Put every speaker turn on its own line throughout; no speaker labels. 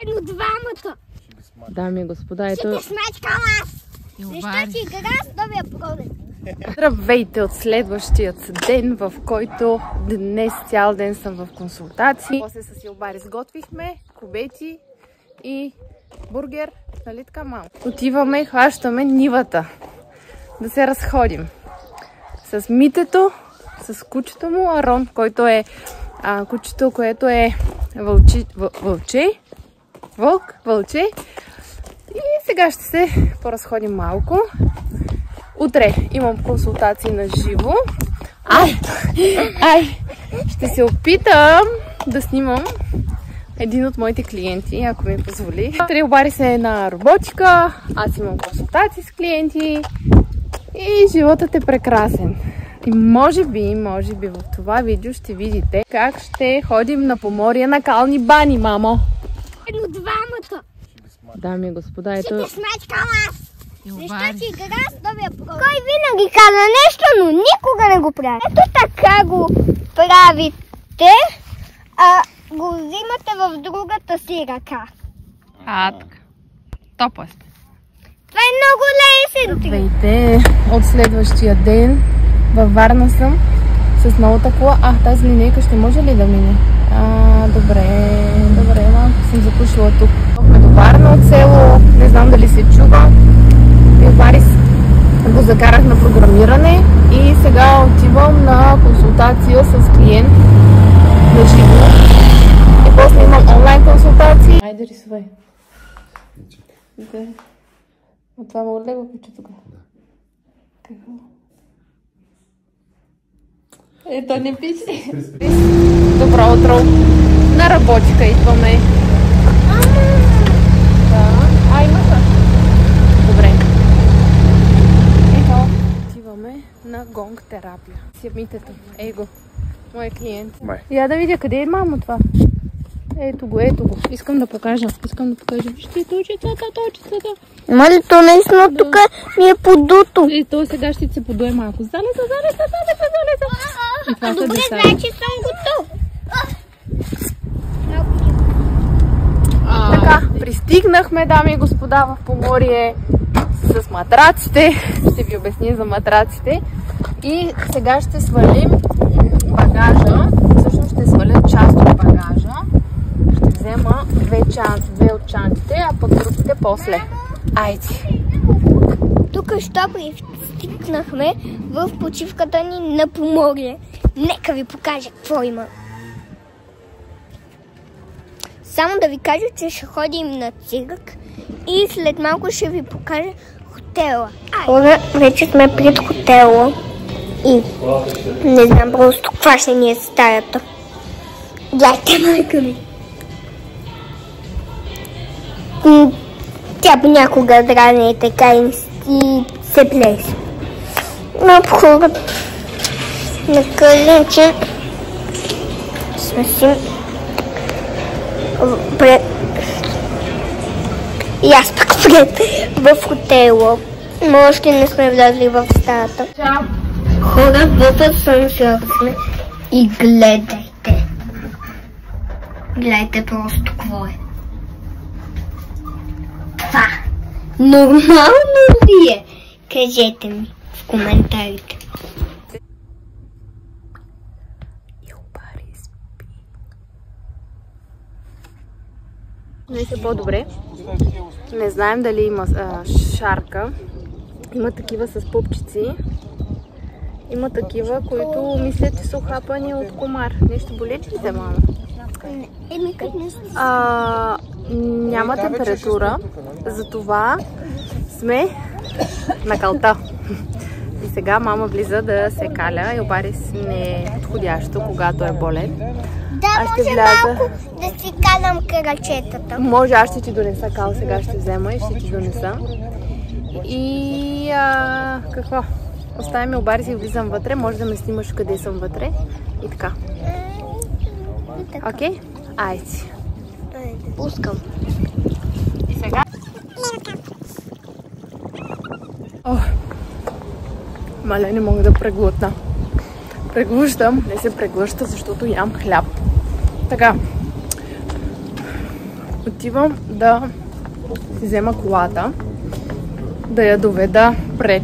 Но двамата.
Дами и господа, ето...
Ще те смачкам аз. Защо ти игра с новия пролет?
Здравейте от следващият ден, в който днес цял ден съм в консултации. После с Илбари сготвихме кубети и бургер. Нали така, мамо? Отиваме и хващаме нивата. Да се разходим. С Митето, с кучето му Арон, който е кучето, което е вълче. И сега ще се поразходим малко. Утре имам консултации на живо. Ще се опитам да снимам един от моите клиенти, ако ми позволи. Утре Илбари се е на роботика, аз имам консултации с клиенти и животът е прекрасен. И може би в това видео ще видите как ще ходим на Поморие на кални бани, мамо.
Но двамата.
Дами и господа, ето...
Ще те смачкам аз. Защо ти игра с новия пролет?
Кой винаги каза нещо, но никога не го прави. Ето така го правите, а го взимате в другата си ръка.
Така. Топла сте.
Това е много лесен трик.
Здравейте! От следващия ден във Варна съм с новата кола. Тази линейка ще може ли да мине? Добре, малко съм запушила тук. Идвахме до Варна от село, не знам дали се чува. Илбари го закарах на програмиране и сега отивам на консултация с клиент на живо. И после имам онлайн консултации. Айде рисувай. От това мога ли го пича тук? Какво? Ето не пише. Добро утро. На работика идваме. Имаха. Добре. Ето. Отиваме на гонг терапия. Си Митето. Ей го. Моя клиент. Я да видя къде е мамо това. Ето го. Искам да покажа. Вижте, точицата.
Ама ли то наистина тук ми е подуто?
И то сега ще се подуе малко. Залеза.
Добре, значи съм готов.
Така, пристигнахме, дами и господа, в Поморие с матраците. Ще ви обясня за матраците. И сега ще свалим багажа. Всъщност ще сваля част от багажа. Ще взема две от чантите, а пък другите после. Айде!
Тук що пристигнахме в почивката ни на Поморие. Нека ви покажа какво има. Само да ви кажа, че ще ходим на цирк и след малко ще ви покажа хотела. Хора, вече сме пред хотела и не знам просто каква ще ни е стаята. Гледайте, майка ми. Тя понякога дране е така и се плеси. Но хора, да кажем, че сме си и аз пък пред в хотела. Но още не сме влязли в стаята. Хора, в асансьор сме и гледайте. Гледайте просто какво е. Това нормално ли е? Кажете ми в коментарите.
Днес е по-добре. Не знаем дали има шарка. Има такива с пупчици. Има такива, които мислят, че са ухапани от комар. Нещо боли ли те, мама? Няма температура. Затова сме на калта. И сега мама влиза да се каля. Илбари не е подходящо, когато е болен.
Да, може малко да си калям крачетата.
Може, аз ще ти донеса кал, сега ще взема и ще ти донеса. И какво? Оставям Илбари си и влизам вътре. Може да ме снимаш къде съм вътре. И така. Окей? Айде.
Пускам.
И сега? Мале, не мога да преглътна. Преглъщам. Не се преглъща, защото ям хляб. Така. отивам да си взема колата, да я доведа пред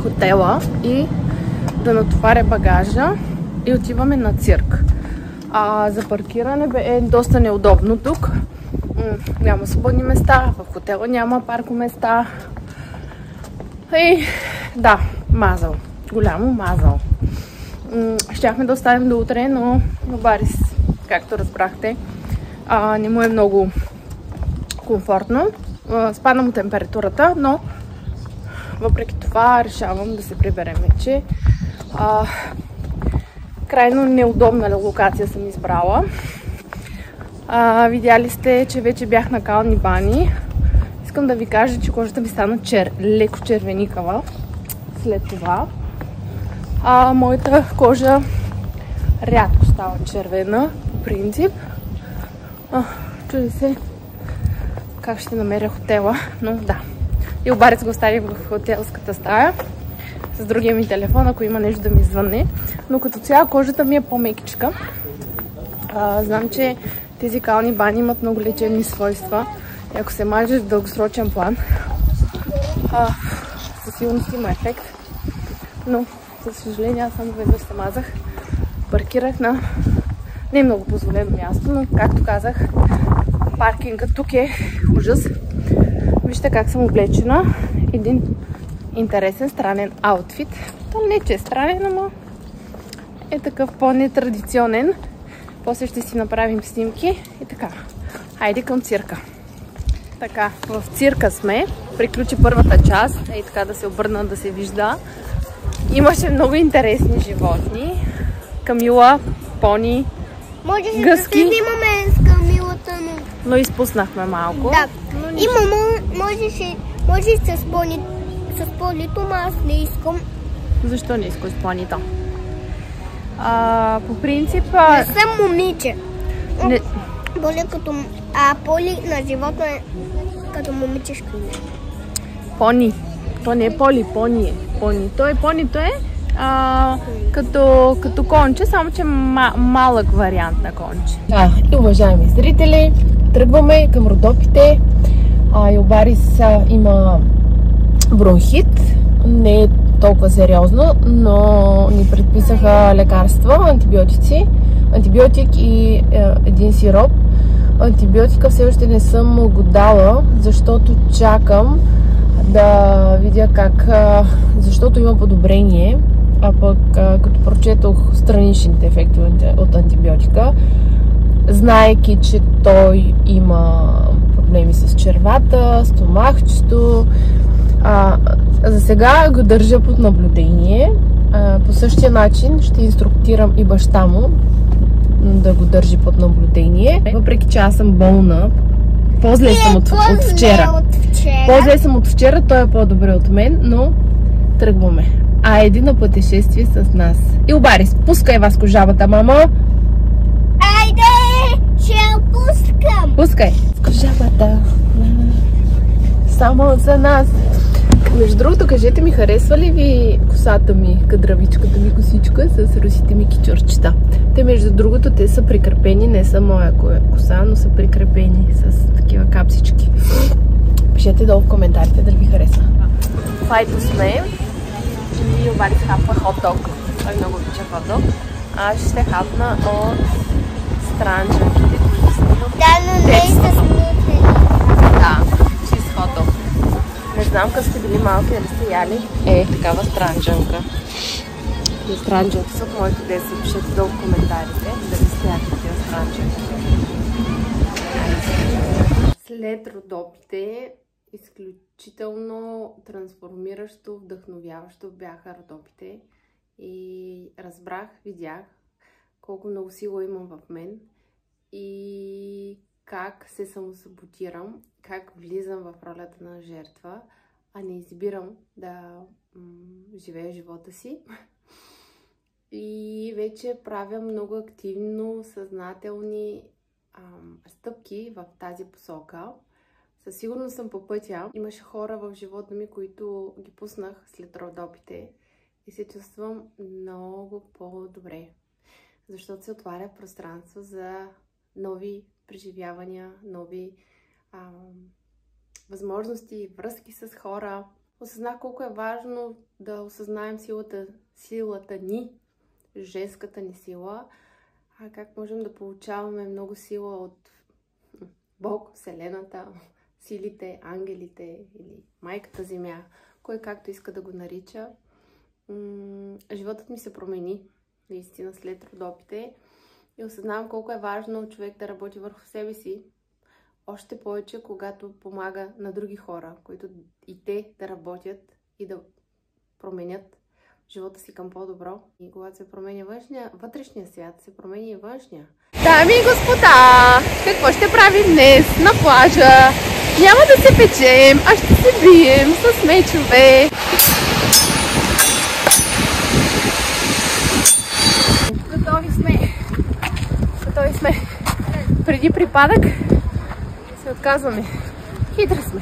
хотела и да натоваря багажа и отиваме на цирк. За паркиране е доста неудобно тук. Няма свободни места, в хотела няма паркоместа. И да, мазал. Голямо мазал. Щяхме да оставим до утре, но Барис, както разбрахте, не му е много комфортно. Спадна му температурата, но въпреки това решавам да се приберем вече. Крайно неудобна локация съм избрала. Видяли сте, че вече бях на кални бани. Искам да ви кажа, че кожата ми стана леко червеникава след това. Моята кожа рядко става червена, по принцип. Чуди се как ще намеря хотела, но да. И Барис го оставих в хотелската стая с другия ми телефон, ако има нещо да ми звънне. Но като цяло кожата ми е по-мекичка. Знам, че тези кални бани имат много лечебни свойства. И ако се мажеш в дългосрочен план, със сигурност има ефект. Но, за съжаление, аз само веднъж се мазах. Паркирах на не много позволено място, но както казах, паркинга тук е ужас. Вижте как съм облечена. Един интересен, странен аутфит. То не че е странен, ама е такъв по-нетрадиционен. После ще си направим снимки и така. Хайде към цирка. Така, в цирка сме. Приключи първата част. Ей така да се обърна, да се вижда. Имаше много интересни животни. Камила, пони,
Можеше
гъски.
да се снимаме с Камилата,
но изпуснахме малко.
Да. И мама може с понито, но аз не искам.
Защо не искаш понито? По принцип...
Не съм момиче.
Не...
Поли като... поли на животно е като момичешка.
Пони. То не е поли, пони е. Пони. Понито е като конче, само че малък вариант на конче. И уважаеми зрители, тръгваме към Родопите. Барис има бронхит. Не е толкова сериозно, но ни предписаха лекарства, антибиотик и един сироп. Антибиотика все още не съм го дала, защото чакам да видя как, защото има подобрение, а пък като прочетох страничните ефекти от антибиотика, знаейки, че той има проблеми с червата, стомахчето, за сега го държа под наблюдение. По същия начин ще инструктирам и баща му да го държи под наблюдение. Въпреки че аз съм болна, по-зле съм от вчера. По-зле съм от вчера, той е по-добре от мен, но тръгваме. Айде на пътешествие с нас. Барис, пускай Васко жабата, мамо!
Айде, ще я пускам!
Пускай! Васко жабата! Само за нас! Между другото, кажете ми, харесва ли ви косата ми, кадравичката ми косичка с русите ми кичурчета? Между другото, те са прикрепени, не са моя коса, но са прикрепени с такива капсички. Пишете долу в коментарите дали ви харесва. Файто сме и Барис хапва хот-дог. Той много обича хот-дог. Аз ще хапна от странджанките, които снимам.
Да, но не с мутени.
Да, чист хот-дог. Не знам къде сте били малки, дали сте яли. Такава странджанка. И странджанки са в моето детство. Пишете долу в коментарите дали сте яли такива странджанки. След Родопите, изключително трансформиращо, вдъхновяващо бяха Родопите. И разбрах, видях колко много сила имам в мен и как се самосаботирам, как влизам в ролята на жертва, а не избирам да живея живота си. И вече правя много активно, съзнателни стъпки в тази посока. Със сигурност съм по пътя. Имаше хора в живота ми, които ги пуснах след Родопите и се чувствам много по-добре. Защото се отваря пространство за нови преживявания, нови възможности, връзки с хора. Осъзнах колко е важно да осъзнаем силата ни, женската ни сила, как можем да получаваме много сила от Бог, Вселената, силите, ангелите или майката Земя, кой както иска да го нарича. Животът ми се промени наистина след родопите и осъзнавам колко е важно човек да работи върху себе си. Още повече, когато помага на други хора, които и те да работят и да променят живота си към по-добро. И когато се променя вътрешния свят, се променя и външния.
Дами и господа, какво ще правим днес на плажа? Няма да се печем, а ще се бием с мечове. Готови сме. Преди припадък се отказваме. Хитри сме.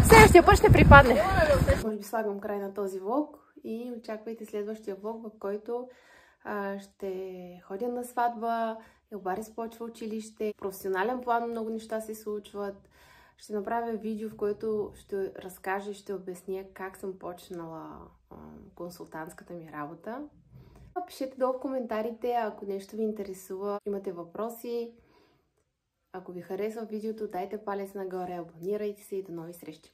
Следващия път ще припадне.
Може би слагам край на този влог и очаквайте следващия влог, в който ще ходя на сватба, Елбарис почва училище. В професионален план много неща се случват. Ще направя видео, в което ще разкажа и ще обясня как съм почнала консултантската ми работа. Пишете долу в коментарите, ако нещо ви интересува, имате въпроси. Ако ви харесва видеото, дайте палец нагоре, абонирайте се и до нови срещи!